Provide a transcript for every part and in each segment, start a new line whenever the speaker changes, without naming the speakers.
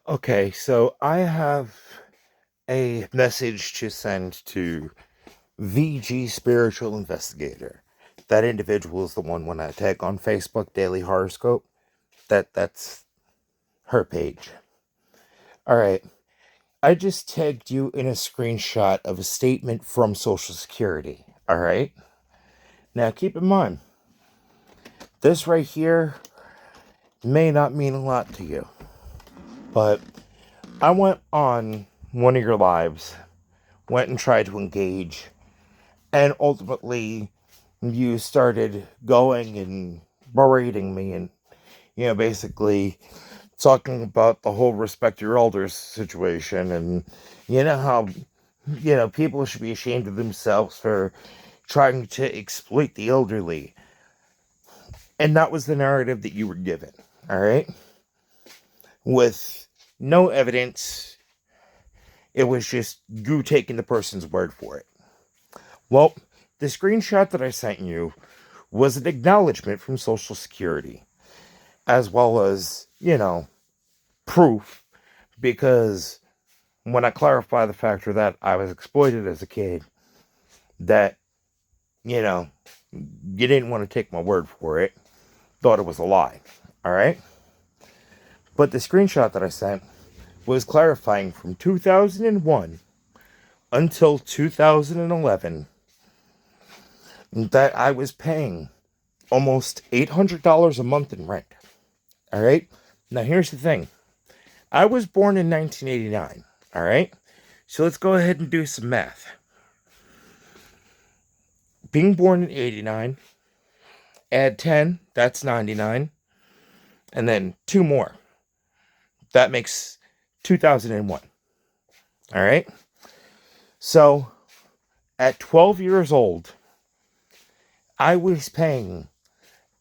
Okay, so I have a message to send to VG Spiritual Investigator. That individual is the one when I tag on Facebook Daily Horoscope. That's her page. All right. I just tagged you in a screenshot of a statement from Social Security. All right. Now keep in mind, this right here may not mean a lot to you, but I went on one of your lives, went and tried to engage, and ultimately you started going and berating me and, basically talking about the whole respect your elders situation and, how, people should be ashamed of themselves for trying to exploit the elderly. And that was the narrative that you were given, all right? With no evidence, it was just you taking the person's word for it. Well, the screenshot that I sent you was an acknowledgement from Social Security, as well as, proof, because when I clarify the factor that I was exploited as a kid, that, you know, you didn't want to take my word for it, thought it was a lie, all right? But the screenshot that I sent was clarifying from 2001 until 2011 that I was paying almost $800 a month in rent, all right? Now, here's the thing. I was born in 1989, all right? So let's go ahead and do some math. Being born in 89, add 10, that's 99, and then two more. That makes 2001, all right? So at 12 years old, I was paying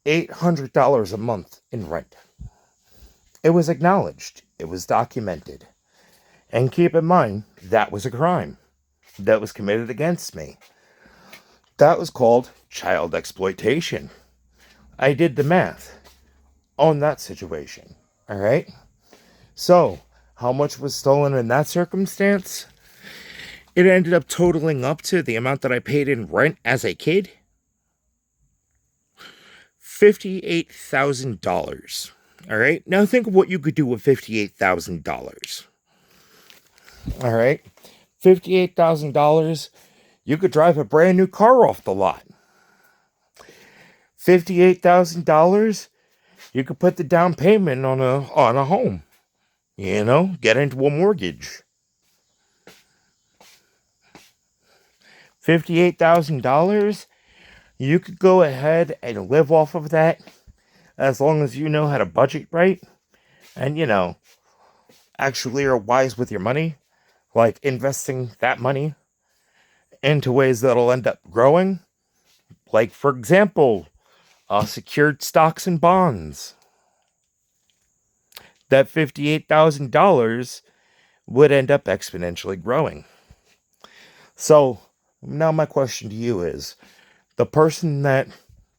$800 a month in rent. It was acknowledged. It was documented. And keep in mind, that was a crime that was committed against me. That was called child exploitation. I did the math on that situation. All right? So, how much was stolen in that circumstance? It ended up totaling up to the amount that I paid in rent as a kid, $58,000. All right? Now think of what you could do with $58,000. All right? $58,000, you could drive a brand new car off the lot. $58,000, you could put the down payment on a home. Get into a mortgage. $58,000, you could go ahead and live off of that as long as you know how to budget right and, actually are wise with your money, like investing that money into ways that'll end up growing. Like, for example, secured stocks and bonds. That $58,000 would end up exponentially growing. So, now my question to you is, the person that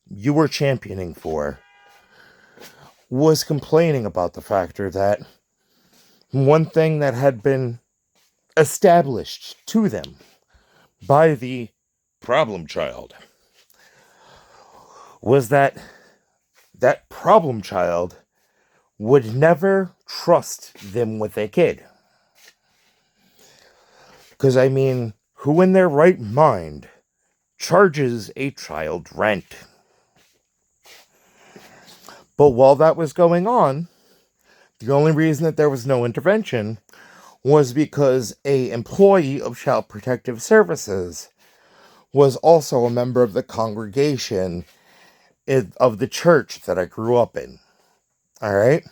you were championing for was complaining about the factor that one thing that had been established to them by the problem child was that that problem child would never trust them with a kid. Because, who in their right mind charges a child rent? But while that was going on, the only reason that there was no intervention was because a employee of Child Protective Services was also a member of the congregation of the church that I grew up in. All right?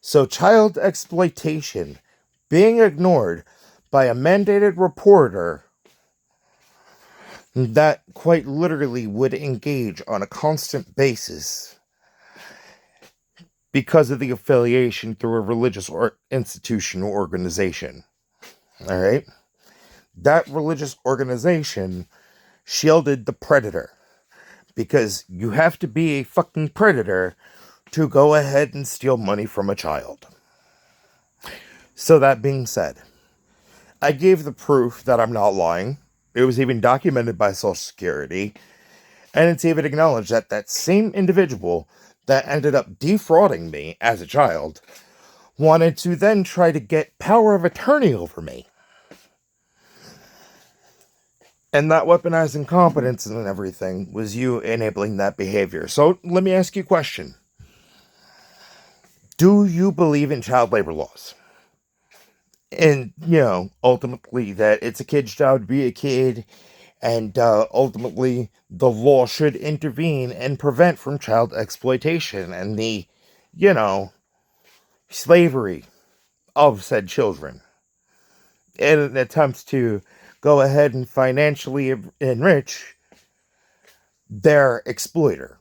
So child exploitation being ignored by a mandated reporter that quite literally would engage on a constant basis because of the affiliation through a religious institution or organization. All right? That religious organization shielded the predator, because you have to be a fucking predator to go ahead and steal money from a child. So that being said, I gave the proof that I'm not lying. It was even documented by Social Security, and it's even acknowledged that that same individual that ended up defrauding me as a child wanted to then try to get power of attorney over me. And that weaponized incompetence and everything was you enabling that behavior. So let me ask you a question. Do you believe in child labor laws? And, ultimately that it's a kid's job to be a kid, and ultimately the law should intervene and prevent from child exploitation and the, you know, slavery of said children in an attempt to go ahead and financially enrich their exploiter.